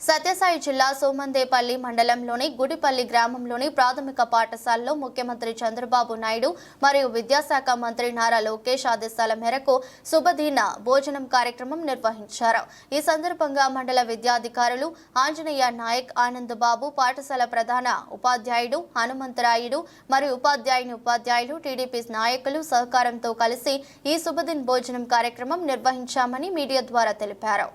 సత్యసాయి జిల్లా సోమందేపల్లి మండలంలోని గుడిపల్లి గ్రామంలోని ప్రాథమిక పాఠశాలలో ముఖ్యమంత్రి చంద్రబాబు నాయుడు మరియు విద్యాశాఖ మంత్రి నారా లోకేష్ ఆదేశాల మేరకు శుభదిన భోజనం కార్యక్రమం నిర్వహించారు. ఈ సందర్భంగా మండల విద్యాధికారులు ఆంజనేయ నాయక్, ఆనంద్ బాబు, పాఠశాల ప్రధాన ఉపాధ్యాయుడు హనుమంతరాయుడు మరియు ఉపాధ్యాయులు టీడీపీ నాయకులు సహకారంతో కలిసి ఈ శుభదిన భోజనం కార్యక్రమం నిర్వహించామని మీడియా ద్వారా తెలిపారు.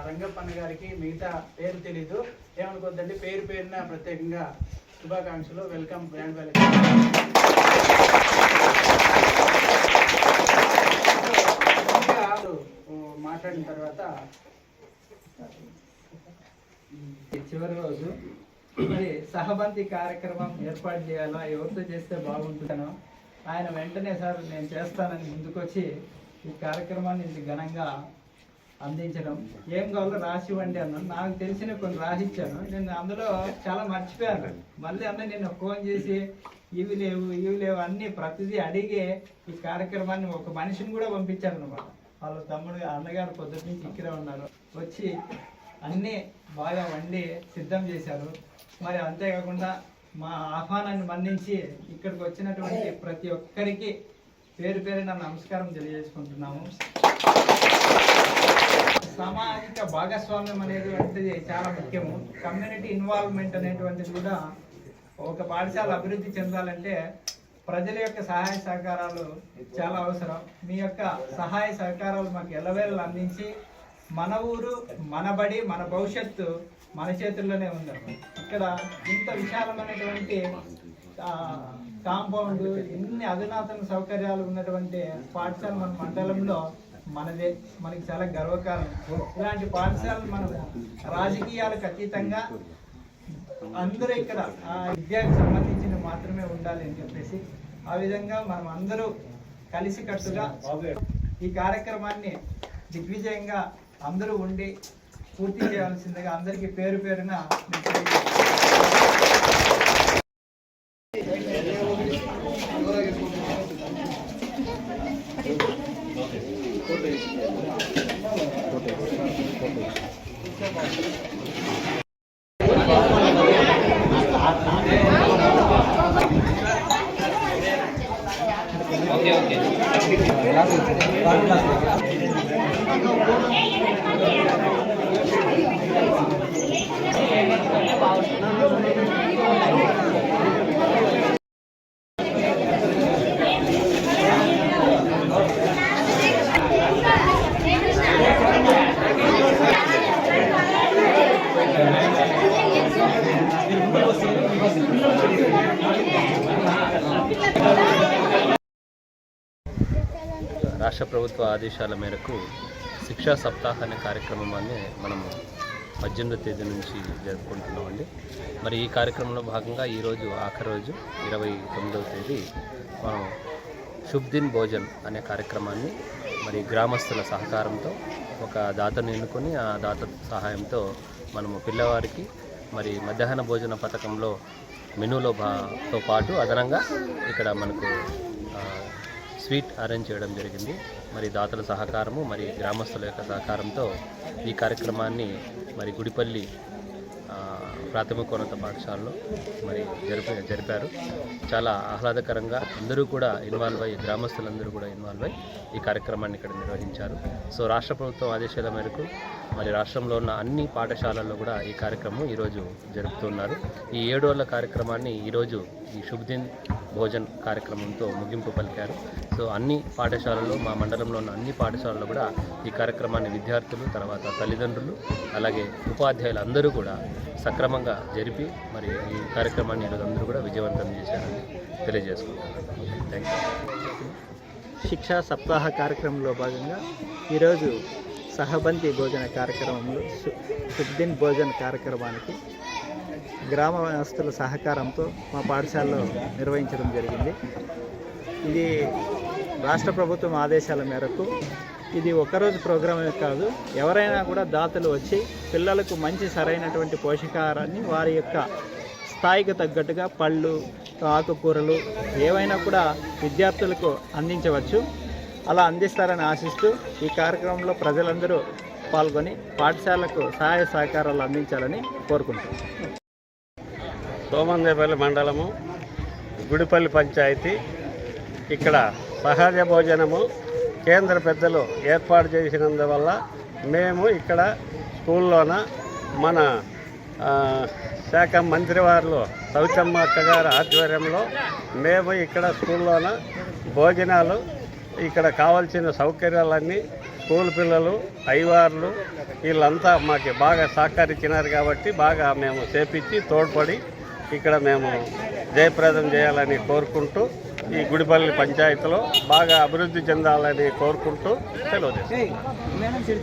రంగప్పన్న గారికి మిగతా పేరు తెలీదు, ఏమనుకోద్దండి. పేరున ప్రత్యేకంగా శుభాకాంక్షలు. Welcome, grand welcome. మాట్లాడిన తర్వాత చివరి రోజు మరి సహబంతి కార్యక్రమం ఏర్పాటు చేయాలా, ఎవరితో చేస్తే బాగుంటుందనో ఆయన వెంటనే సార్ నేను చేస్తానని ముందుకొచ్చి ఈ కార్యక్రమాన్ని ఇంత ఘనంగా అందించడం. ఏం కావాలో రాసి ఇవ్వండి అన్నాను. నాకు తెలిసిన కొన్ని రాసిచ్చాను. నేను అందులో చాలా మర్చిపోయాను. మళ్ళీ అన్న నేను ఫోన్ చేసి ఇవి లేవు అన్నీ ప్రతిదీ అడిగి ఈ కార్యక్రమాన్ని ఒక మనిషిని కూడా పంపించాను అనమాట. వాళ్ళ తమ్ముడు అన్నగారు పొద్దున్న నుంచి ఇక్కడే ఉన్నారు. వచ్చి అన్నీ బాగా వండి సిద్ధం చేశారు. మరి అంతేకాకుండా మా ఆహ్వానాన్ని మన్నించి ఇక్కడికి వచ్చినటువంటి ప్రతి ఒక్కరికి పేరున నమస్కారం తెలియజేసుకుంటున్నాము. సామాజిక భాగస్వామ్యం అనేటువంటిది చాలా ముఖ్యము. కమ్యూనిటీ ఇన్వాల్వ్మెంట్ అనేటువంటిది కూడా ఒక పాఠశాల అభివృద్ధి చెందాలంటే ప్రజల యొక్క సహాయ సహకారాలు చాలా అవసరం. మీ యొక్క సహాయ సహకారాలు మాకు ఎల్లవేళలు అందించి మన ఊరు, మన బడి, మన భవిష్యత్తు మన చేతుల్లోనే ఉంది. ఇక్కడ ఇంత విశాలమైనటువంటి కాంపౌండ్, ఇన్ని అధునాతన సౌకర్యాలు ఉన్నటువంటి పాఠశాల మన మండలంలో మనదే. మనకి చాలా గర్వకారణం. ఇలాంటి పాఠశాలలు మనం రాజకీయాలకు అతీతంగా అందరూ ఇక్కడ విద్యకు సంబంధించిన మాత్రమే ఉండాలి అని చెప్పేసి ఆ విధంగా మనం అందరూ కలిసికట్టుగా ఈ కార్యక్రమాన్ని దిగ్విజయంగా అందరూ ఉండి పూర్తి చేయాల్సిందిగా అందరికీ పేరున రాష్ట్ర ప్రభుత్వ ఆదేశాల మేరకు శిక్షా సప్తాహ అనే కార్యక్రమాన్ని మనము 18వ తేదీ నుంచి జరుపుకుంటున్నామండి. మరి ఈ కార్యక్రమంలో భాగంగా ఈరోజు ఆఖరి రోజు 29వ తేదీ మనం శుభదిన్ భోజన్ అనే కార్యక్రమాన్ని మరి గ్రామస్తుల సహకారంతో ఒక దాతను ఎన్నుకొని ఆ దాత సహాయంతో మనము పిల్లవారికి మరి మధ్యాహ్న భోజన పథకంలో మెనూలో తో పాటు అదనంగా ఇక్కడ మనకు స్వీట్ అరేంజ్ చేయడం జరిగింది. మరి దాతల సహకారము మరి గ్రామస్తుల యొక్క సహకారంతో ఈ కార్యక్రమాన్ని మరి గుడిపల్లి ప్రాథమికోన్నత పాఠశాలలో మరి జరిపారు. చాలా ఆహ్లాదకరంగా అందరూ కూడా ఇన్వాల్వ్ అయ్యి, గ్రామస్తులందరూ కూడా ఇన్వాల్వ్ అయ్యి ఈ కార్యక్రమాన్ని ఇక్కడ నిర్వహించారు. సో రాష్ట్ర ప్రభుత్వం ఆదేశాల మేరకు మరి రాష్ట్రంలో ఉన్న అన్ని పాఠశాలల్లో కూడా ఈ కార్యక్రమం ఈరోజు జరుపుతున్నారు. ఈ 7 రోజుల కార్యక్రమాన్ని ఈరోజు ఈ శుభదిన్ భోజన్ కార్యక్రమంతో ముగింపు పలికారు. సో అన్ని పాఠశాలల్లో, మా మండలంలో ఉన్న అన్ని పాఠశాలల్లో కూడా ఈ కార్యక్రమాన్ని విద్యార్థులు, తర్వాత తల్లిదండ్రులు, అలాగే ఉపాధ్యాయులు అందరూ కూడా సక్రమంగా జరిపి మరి ఈ కార్యక్రమాన్ని ఈరోజు అందరూ కూడా విజయవంతం చేశారని తెలియజేసుకుంటున్నాను. Thank you. శిక్షా సప్తాహ కార్యక్రమంలో భాగంగా ఈరోజు సహబంతి భోజన కార్యక్రమంలో శుభదిన్ భోజన కార్యక్రమానికి గ్రామస్తుల సహకారంతో మా పాఠశాలలో నిర్వహించడం జరిగింది. ఇది రాష్ట్ర ప్రభుత్వం ఆదేశాల మేరకు ఇది ఒకరోజు ప్రోగ్రామే కాదు, ఎవరైనా కూడా దాతలు వచ్చి పిల్లలకు మంచి సరైనటువంటి పోషకాహారాన్ని వారి యొక్క స్థాయికి తగ్గట్టుగా పళ్ళు, ఆకుకూరలు ఏవైనా కూడా విద్యార్థులకు అందించవచ్చు. అలా అందిస్తారని ఆశిస్తూ ఈ కార్యక్రమంలో ప్రజలందరూ పాల్గొని పాఠశాలకు సహాయ సహకారాలు అందించాలని కోరుకుంటున్నాం. సోమందేపల్లి మండలము గుడిపల్లి పంచాయతీ ఇక్కడ సహజ భోజనము కేంద్ర పెద్దలు ఏర్పాటు చేసినందువల్ల మేము ఇక్కడ స్కూల్లోన మన శాఖ మంత్రివారు సౌచమ్మ అక్క గారి ఆధ్వర్యంలో మేము ఇక్కడ స్కూల్లోన భోజనాలు ఇక్కడ కావాల్సిన సౌకర్యాలన్నీ స్కూల్ పిల్లలు అయ్యవార్లు వీళ్ళంతా మాకు బాగా సహకరించినారు కాబట్టి బాగా మేము చేపించి తోడ్పడి ఇక్కడ మేము జయప్రదం చేయాలని కోరుకుంటూ ఈ గుడిపల్లి పంచాయతీలో బాగా అభివృద్ధి చెందాలని కోరుకుంటూ సెలవు చేస్తాం.